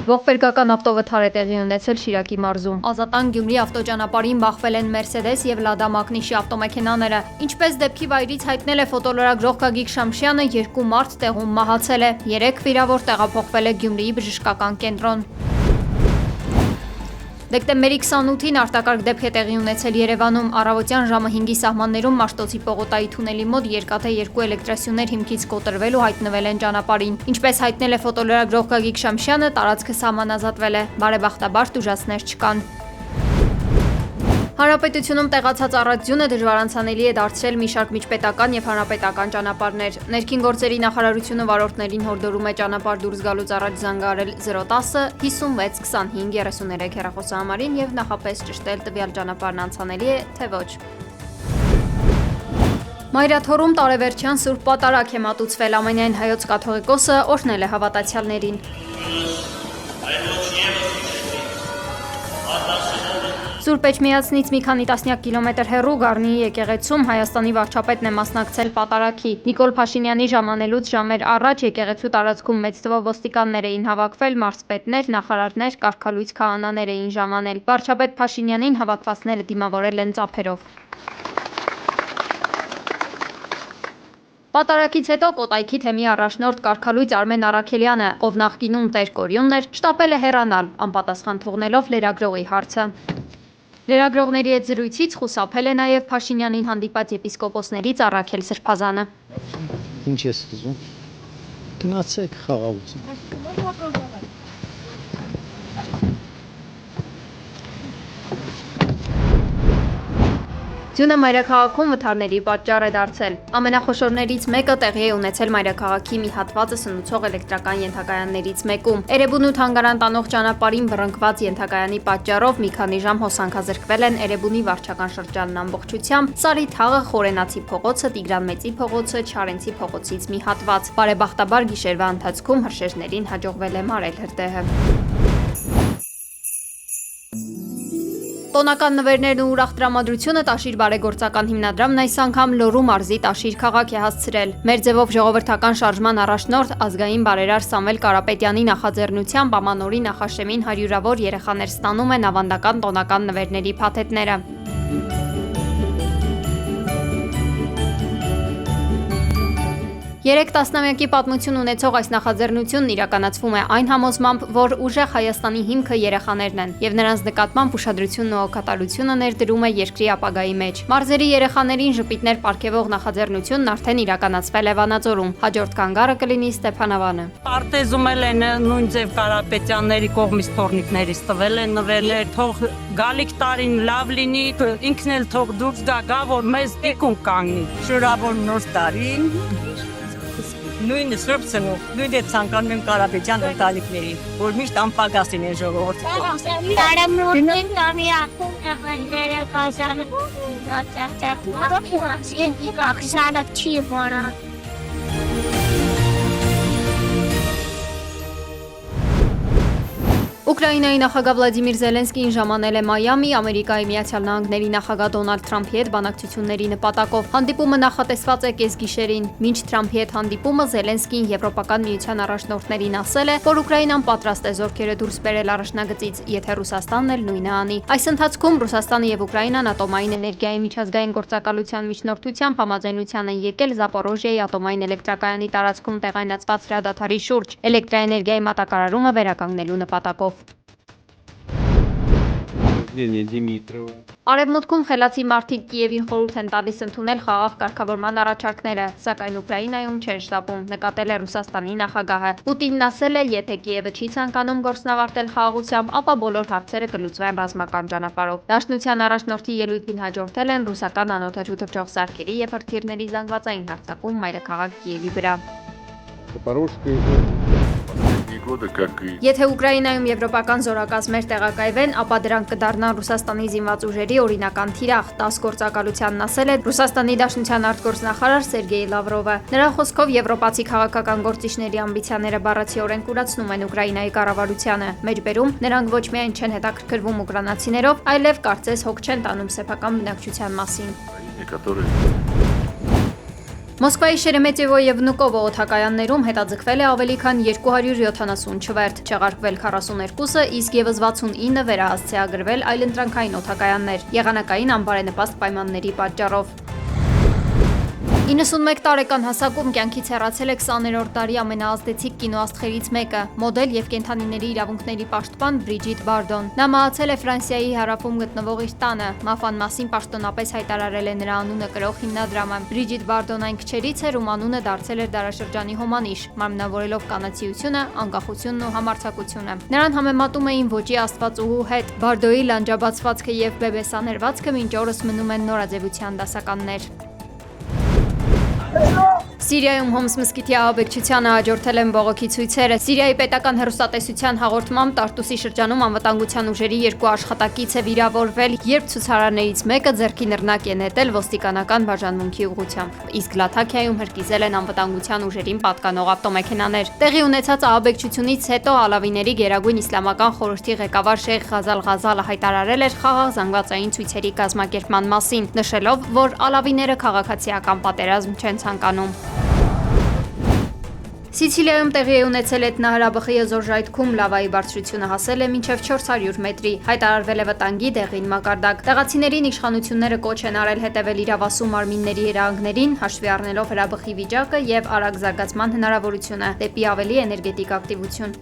Ողբերգական ավտովթար է տեղի ունեցել Շիրակի մարզում։ Ազատան Գյումրի ավտոճանապարհին բախվել են Մերսեդես եւ Լադա Մակնիշի ավտոմեքենաները։ Ինչպես դեպքի վայրից հայտնել է ֆոտոլրագրող Գագիկ Շամշյանը, 2 մարդ տեղում մահացել է, 3 վիրավոր տեղափոխվել է Գյումրիի բժշկական կենտրոն։ Դեկտեմբերի 28-ին արտակարգ դեպք է տեղի ունեցել Երևանում։ Առավոտյան ժամը 5-ի սահմաններում Մաշտոցի Պողոտայի թունելի մոտ երկաթե 2 էլեկտրասյուներ հիմքից կոտրվել ու հայտնվել են ճանապարհին։ Ինչպես հայտնել է ֆոտոլրագրող Գագիկ Շամշյանը, տարածքը սահմանազատվել է։ Բարեբախտաբար տուժածներ չկան։ Հանրապետությունում տեղացած առածյունը դժվարանցանելի է դարձրել մի շարք միջպետական եւ հանրապետական ճանապարհներ։ Ներքին գործերի նախարարությունը վարորդներին հորդորում է ճանապարհ դուրս գալուց առաջ զանգահարել 010 56 25 33 հեռախոսահամարին եւ նախապես ճշտել տվյալ ճանապարհն անցանելի է, թե ոչ։ Մայրաթորում տարեվերջյան Սուրբ Պատարագ է մատուցվել, ամենայն հայոց կաթողիկոսը օրհնել է հավատացյալներին։ Սուրբ Էջմիածնից մի քանի տասնյակ կիլոմետր հեռու Գառնիի եկեղեցում Հայաստանի վարչապետն է մասնակցել պատարագի։ Նիկոլ Փաշինյանի ժամանելուց ժամեր առաջ եկեղեցու տարածքում մեծ թվով ոստիկաններ էին հավաքվել, մարզպետներ, նախարարներ, կարգալույց քահանաներ էին ժամանել։ Վարչապետ Փաշինյանին հավաքվածները դիմավորել են ծափերով։ Պատարագից հետո Կոտայքի թեմի առաջնորդ կարգալույց Արմեն Առաքելյանը, ով նախկինում Տեր Կորյունն էր, շտապել է հեռանալ, անպատասխան թողնելով լրագրողի հարցը։ Լրագրողների հետ զրույցից խուսափել է նաև Փաշինյանին հանդիպած եպիսկոպոսներից Առաքել Սրբազանը։ Ինչ ես ուզում։ Գնացեք խաղաղություն։ Ձյունը մայրաքաղաքում վթարների պատճառ է դարձել։ Ամենախոշորներից մեկը տեղի է ունեցել մայրաքաղաքի մի հատվածը սնուցող էլեկտրական ենթակայաններից մեկում։ Էրեբունու թանգարան տանող ճանապարհին բռնկված ենթակայանի պատճառով մի քանի ժամ հոսանքազրկվել են Էրեբունի վարչական շրջանն ամբողջությամբ, Սարի թաղը, Խորենացի փողոցը, Տիգրան Մեծի փողոցը, Չարենցի փողոցից մի հատված։ Բարեբախտաբար գիշերվա ընթացքում հրշեջներին հաջողվել է մարել հրդեհը։ Տոնական նվերներն ու ուրախ տրամադրությունը Տաշիր բարեգործական հիմնադրամն այս անգամ Լոռու մարզի Տաշիր քաղաք է հասցրել։ Մեր ձևով ժողովրդական շարժման առաջնորդ ազգային բարերար Սամվել Կարապետյանի նախաձեռնությամբ Ամանորի նախաշեմին հարյուրավոր երեխաներ ստանում են ավանդական տոնական նվերների փաթեթները։ 3 տասնամյակի պատմություն ունեցող այս նախաձեռնությունն իրականացվում է այն համոզմամբ, որ ուժեղ Հայաստանի հիմքը երեխաներն են եւ նրանց նկատմամբ ուշադրությունն ու օգտատարությունը ներդրում է երկրի ապագայի մեջ։ Մարզերի երեխաներին ժպիտներ պարգևող նախաձեռնությունն արդեն իրականացվել է Վանաձորում։ Հաջորդ կանգառը կլինի Ստեփանավանը։ Արտեզում են նույն ձև Կարապետյանների կողմից թորնիկներից տվել են նվերներ, թող գալիք տարին լավ լինի, ինքն էլ թող դուրս գա, որ մեզ դիկուն կանգնի։ Շնորհավոր նոր տարին։ Նույնը Սուրբ Սնունդ, նույնը ցանկանում եմ Կարապետյան ընտանիքներին, որ միշտ անպակասին են ժողովրդի։ Տարամրոյին նամի ակում տղաները կազանը ակսանը չի վորա։ Ուկրաինայի նախագահ Վլադիմիր Զելենսկին ժամանել է Մայամի Ամերիկայի Միացյալ Նահանգների նախագահ Դոնալդ Թրամփի հետ բանակցությունների նպատակով։ Հանդիպումը նախատեսված է կեսգիշերին։ Մինչ Թրամփի հետ հանդիպումը Զելենսկին Եվրոպական միության առաջնորդներին ասել է, որ Ուկրաինան պատրաստ է զորքերը դուրս բերել առաջնագծից, եթե Ռուսաստանն էլ նույնը անի։ Այս ընթացքում Ռուսաստանը եւ Ուկրաինան ատոմային էներգիայի միջազգային գործակալության միջնորդությամբ համաձայնության են եկել Զապորոժիայի ատոմային էլեկտրակայանի տարածքում տեղայնացված հրադադարի շուրջ էլեկտրաէներգիայի մատակարարումը վերականգնելու նպատակով։ Արևմուտքում խելացի մարդիկ Կիևին խորհուրդ են տալիս ընդունել խաղաղ կարգավորման առաջարկները, սակայն Ուկրաինայում չէր շտապում, նկատել է Ռուսաստանի նախագահը։ Պուտինն ասել է, եթե Կիևը չի ցանկանում գործն ավարտել խաղաղությամբ, ապա բոլոր հարցերը կլուծվեն ռազմական ճանապարհով։ Դաշնության առաջնորդի ելույթին հաջորդել են ռուսական անօդաչու թռչող սարքերի եւ հրթիռների զանգվածային հարձակում մայրաքաղաք Կիևի վրա։ Եթե Ուկրաինայում եվրոպական զորակազմեր տեղակայվեն, ապա դրանք կդառնան Ռուսաստանի զինված ուժերի օրինական թիրախ, 10 գործակալությանն ասել է Ռուսաստանի Դաշնության արտգործնախարար Սերգեյ Լավրովը։ Նրա խոսքով եվրոպացի քաղաքական գործիչների ամբիցիաները բառացիորեն կուրացնում են Ուկրաինայի կառավարությանը։ Մեջբերում նրանք ոչ միայն չեն հետաքրքրվում ուկրաինացիներով, այլև կարծես հոգ չեն տանում սեփական բնակչության մասին։ Մոսկվայի Շերեմետիևո եւ Վնուկովո օդակայաններում հետաձգվել է ավելի քան 270 չվերթ, չեղարկվել 42-ը, իսկ եւս 69 վերահասցեագրվել այլընտրանքային օդակայաններ, եղանակային անբարենպաստ պայմանների պատճառով։ 91 տարեկան հասակում կյանքից հեռացել է 20-րդ դարի ամենաազդեցիկ կինոաստղերից մեկը, մոդել եւ կենդանիների իրավունքների պաշտպան Բրիջիտ Բարդոն։ Նա մահացել է Ֆրանսիայի հարավում գտնվող իր տանը։ Մահվան մասին պաշտոնապես հայտարարել է նրա անունը կրող հիմնադրամը։ Բրիջիտ Բարդոն այն քչերից էր, ում անունը դարձել էր դարաշրջանի հոմանիշ, մարմնավորելով կանացիությունը, անկախությունն ու համարձակությունը։ Նրան համեմատում էին ոճի աստվածուհու հետ։ Բարդոյի լանջաբացվածքը եւ բեբեսաներվածքը մինչ օրս մնում են նորաձևության դասականներ։ Սիրիայում Հոմս մզկիթի ահաբեկչությանը հաջորդել են բողոքի ցույցերը։ Սիրիայի պետական հեռուստատեսության հաղորդմամբ Տարտուսի շրջանում անվտանգության ուժերի 2 աշխատակից է վիրավորվել, երբ ցուցարարներից մեկը ձեռքի նռնակ է նետել ոստիկանական բաժանմունքի ուղղությամբ։ Իսկ Լաթաքիայում հրկիզել են անվտանգության ուժերին պատկանող ավտոմեքենաներ։ Տեղի ունեցած ահաբեկչությունից հետո Ալավիների գերագույն իսլամական խորհրդի ղեկավար Շեյխ Ղազալ Ղազալը հայտարարել էր խաղաղ զանգվածային ցույցերի կազմակերպման մասին, նշելով, որ ալավիները քաղաքացիական պատերազմ չեն ցանկանում։ Սիցիլիայում տեղի է ունեցել էթնահրաբխի եզոր ժայթքում լավայի բարձրությունը հասել է մինչև 400 մետրի, հայտարարվել է վտանգի դեղին մակարդակ։ Տեղացիներին իշխանությունները կոչ են արել հետևել իրավասու մարմինների երանգներին, հաշվի առնելով հրաբխի վիճակը եւ արագ զարգացման հնարավորությունը դեպի ավելի էներգետիկ ակտիվություն։